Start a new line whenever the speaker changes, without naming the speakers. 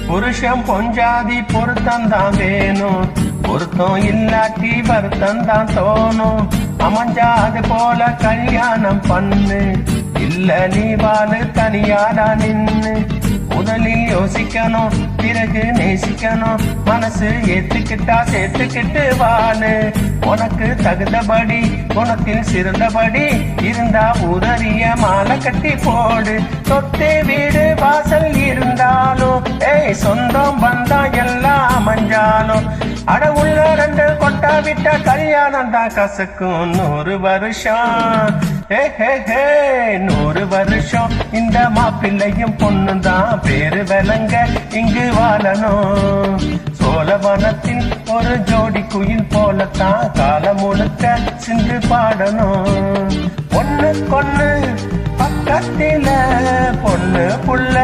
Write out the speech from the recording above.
புருஷன் பொஞ்சாதி பொருத்தந்தான் வேணும், பொருத்தம் இல்லாட்டி வருத்தந்தான் தோணும். அமைஞ்சாது போல கல்யாணம் பண்ணு, இல்ல நீ வாழு தனியாடா நின்னு. முதலில் யோசிக்கணும், பிறகு நேசிக்கணும், மனசு ஏத்துக்கிட்டா சேர்த்துக்கிட்டு வாழு. உனக்கு தகுந்தபடி குணத்தில் சிறந்தபடி இருந்தா உதறிய மாலை கட்டி போடு. சொத்து வீடு வாசல் இருந்தாலும் சொந்தம் பந்தம் எல்லாம் அமைஞ்சாலும் அட உள்ள ரெண்டு கொட்டா விட்ட கல்யாணம் தான் கசக்கும் 100 வருஷம். 100 வருஷம் இந்த மாப்பிள்ளையும் பொண்ணும் தான் பேரு விளங்க இங்கு வாழணும். சோழவனத்தில் ஒரு ஜோடி குயில் போலத்தான் காலம் முழுக்க சிந்து பாடணும். பொண்ணு கொண்ணு பக்கத்தில பொண்ணு புள்ள